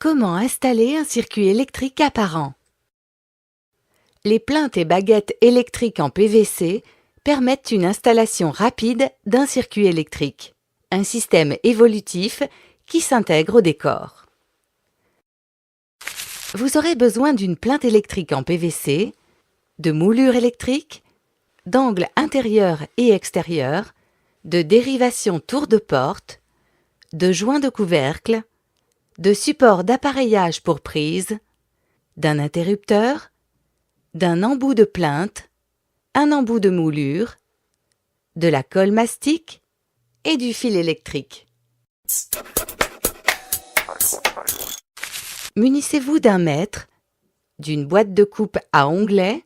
Comment installer un circuit électrique apparent? Les plinthes et baguettes électriques en PVC permettent une installation rapide d'un circuit électrique, un système évolutif qui s'intègre au décor. Vous aurez besoin d'une plinthe électrique en PVC, de moulures électriques, d'angles intérieurs et extérieurs, de dérivation tour de porte, de joints de couvercle, de supports d'appareillage pour prise, d'un interrupteur, d'un embout de plinthe, un embout de moulure, de la colle mastic et du fil électrique. Munissez-vous d'un mètre, d'une boîte de coupe à onglets,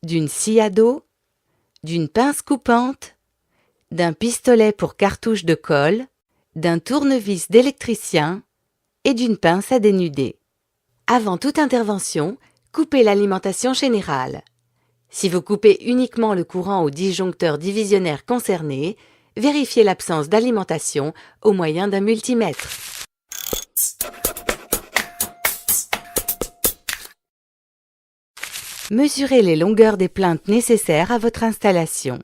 d'une scie à dos, d'une pince coupante, d'un pistolet pour cartouche de colle, d'un tournevis d'électricien et d'une pince à dénuder. Avant toute intervention, coupez l'alimentation générale. Si vous coupez uniquement le courant au disjoncteur divisionnaire concerné, vérifiez l'absence d'alimentation au moyen d'un multimètre. Mesurez les longueurs des plinthes nécessaires à votre installation.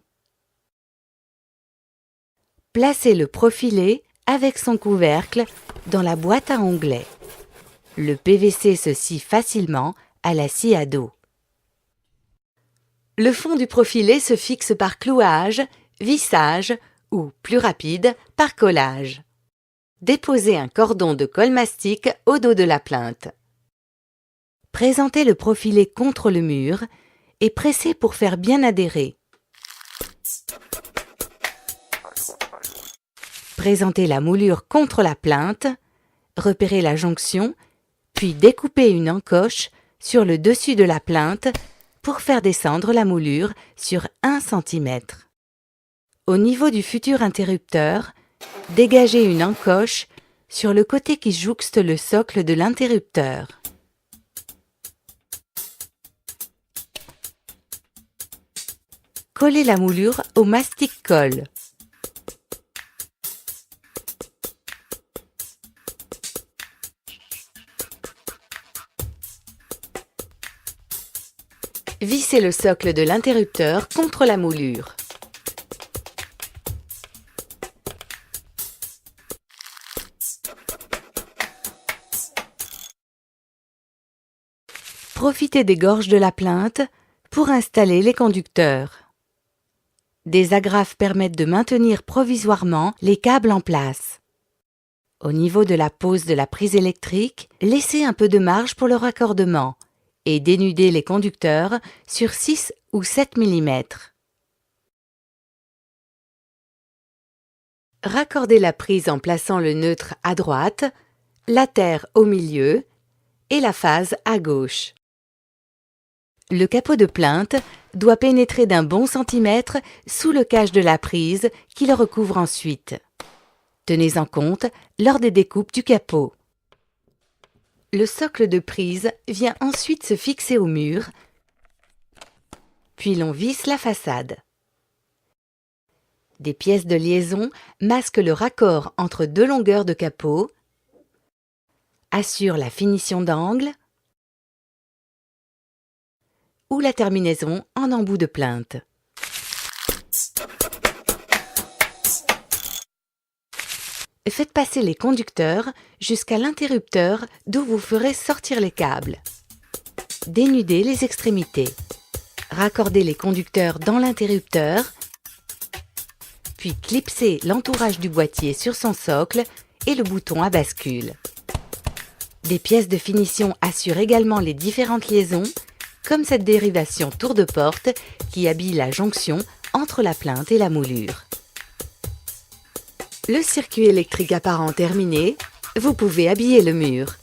Placez le profilé avec son couvercle dans la boîte à onglets. Le PVC se scie facilement à la scie à dos. Le fond du profilé se fixe par clouage, vissage ou, plus rapide, par collage. Déposez un cordon de colle mastic au dos de la plinthe. Présentez le profilé contre le mur et pressez pour faire bien adhérer. Présentez la moulure contre la plinthe, repérez la jonction, puis découpez une encoche sur le dessus de la plinthe pour faire descendre la moulure sur 1 cm. Au niveau du futur interrupteur, dégagez une encoche sur le côté qui jouxte le socle de l'interrupteur. Collez la moulure au mastic-colle. Vissez le socle de l'interrupteur contre la moulure. Profitez des gorges de la plinthe pour installer les conducteurs. Des agrafes permettent de maintenir provisoirement les câbles en place. Au niveau de la pose de la prise électrique, laissez un peu de marge pour le raccordement et dénudez les conducteurs sur 6 ou 7 mm. Raccordez la prise en plaçant le neutre à droite, la terre au milieu et la phase à gauche. Le capot de plinthe doit pénétrer d'un bon centimètre sous le cache de la prise qui le recouvre ensuite. Tenez-en compte lors des découpes du capot. Le socle de prise vient ensuite se fixer au mur, puis l'on visse la façade. Des pièces de liaison masquent le raccord entre deux longueurs de capot, assurent la finition d'angle ou la terminaison en embout de plinthe. Faites passer les conducteurs jusqu'à l'interrupteur d'où vous ferez sortir les câbles. Dénudez les extrémités. Raccordez les conducteurs dans l'interrupteur, puis clipsez l'entourage du boîtier sur son socle et le bouton à bascule. Des pièces de finition assurent également les différentes liaisons, comme cette dérivation tour de porte qui habille la jonction entre la plinthe et la moulure. Le circuit électrique apparent terminé, vous pouvez habiller le mur.